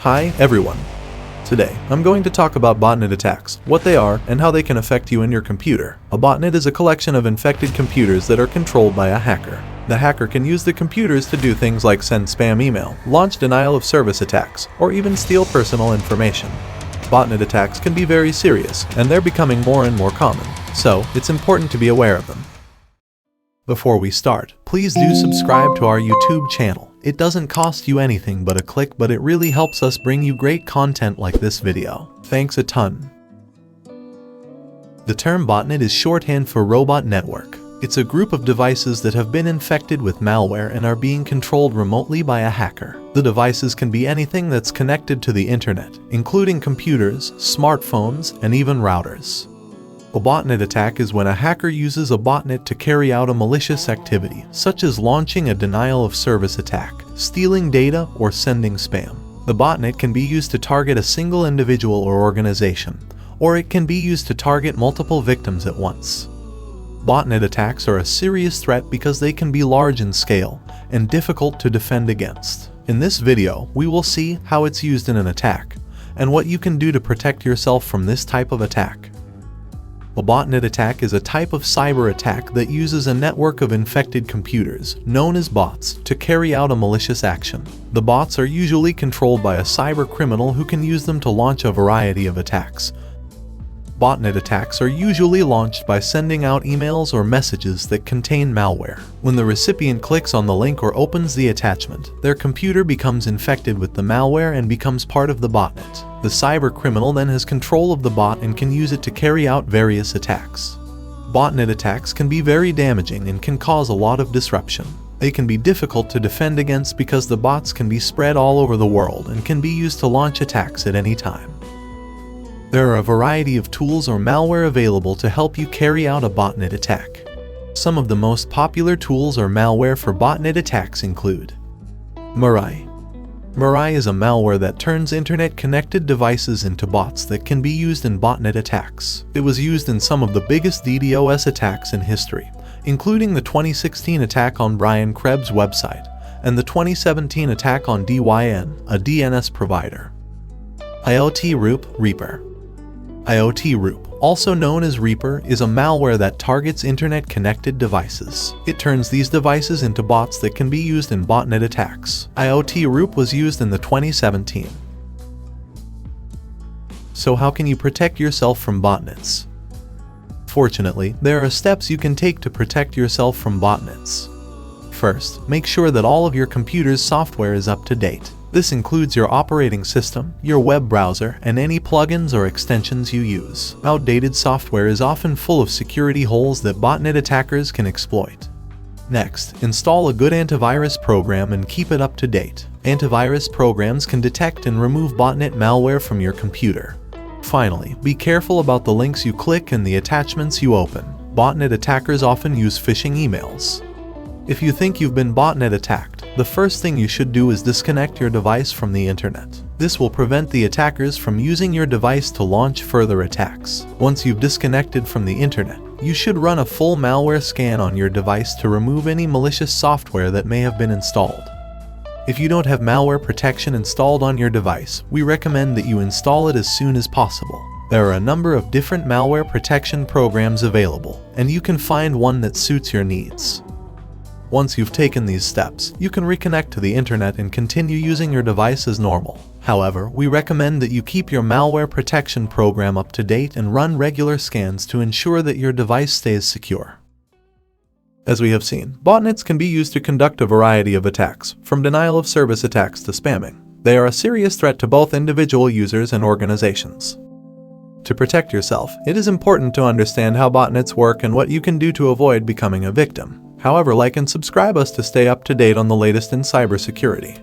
Hi everyone. Today, I'm going to talk about botnet attacks, what they are, and how they can affect you and your computer. A botnet is a collection of infected computers that are controlled by a hacker. The hacker can use the computers to do things like send spam email, launch denial of service attacks, or even steal personal information. Botnet attacks can be very serious, and they're becoming more and more common, so it's important to be aware of them. Before we start, please do subscribe to our YouTube channel. It doesn't cost you anything but a click, but it really helps us bring you great content like this video. Thanks a ton. The term botnet is shorthand for robot network. It's a group of devices that have been infected with malware and are being controlled remotely by a hacker. The devices can be anything that's connected to the internet, including computers, smartphones, and even routers. A botnet attack is when a hacker uses a botnet to carry out a malicious activity, such as launching a denial of service attack, stealing data, or sending spam. The botnet can be used to target a single individual or organization, or it can be used to target multiple victims at once. Botnet attacks are a serious threat because they can be large in scale and difficult to defend against. In this video, we will see how it's used in an attack, and what you can do to protect yourself from this type of attack. A botnet attack is a type of cyber attack that uses a network of infected computers, known as bots, to carry out a malicious action. The bots are usually controlled by a cyber criminal who can use them to launch a variety of attacks. Botnet attacks are usually launched by sending out emails or messages that contain malware. When the recipient clicks on the link or opens the attachment, their computer becomes infected with the malware and becomes part of the botnet. The cyber criminal then has control of the bot and can use it to carry out various attacks. Botnet attacks can be very damaging and can cause a lot of disruption. They can be difficult to defend against because the bots can be spread all over the world and can be used to launch attacks at any time. There are a variety of tools or malware available to help you carry out a botnet attack. Some of the most popular tools or malware for botnet attacks include Mirai. Mirai is a malware that turns internet-connected devices into bots that can be used in botnet attacks. It was used in some of the biggest DDoS attacks in history, including the 2016 attack on Brian Krebs' website and the 2017 attack on DYN, a DNS provider. IoT Reaper. IoT Roop, also known as Reaper, is a malware that targets internet-connected devices. It turns these devices into bots that can be used in botnet attacks. IoT Roop was used in the 2017. So how can you protect yourself from botnets? Fortunately, there are steps you can take to protect yourself from botnets. First, make sure that all of your computer's software is up to date. This includes your operating system, your web browser, and any plugins or extensions you use. Outdated software is often full of security holes that botnet attackers can exploit. Next, install a good antivirus program and keep it up to date. Antivirus programs can detect and remove botnet malware from your computer. Finally, be careful about the links you click and the attachments you open. Botnet attackers often use phishing emails. If you think you've been botnet attacked, the first thing you should do is disconnect your device from the internet. This will prevent the attackers from using your device to launch further attacks. Once you've disconnected from the internet, you should run a full malware scan on your device to remove any malicious software that may have been installed. If you don't have malware protection installed on your device, we recommend that you install it as soon as possible. There are a number of different malware protection programs available, and you can find one that suits your needs. Once you've taken these steps, you can reconnect to the internet and continue using your device as normal. However, we recommend that you keep your malware protection program up to date and run regular scans to ensure that your device stays secure. As we have seen, botnets can be used to conduct a variety of attacks, from denial of service attacks to spamming. They are a serious threat to both individual users and organizations. To protect yourself, it is important to understand how botnets work and what you can do to avoid becoming a victim. However, like and subscribe us to stay up to date on the latest in cybersecurity.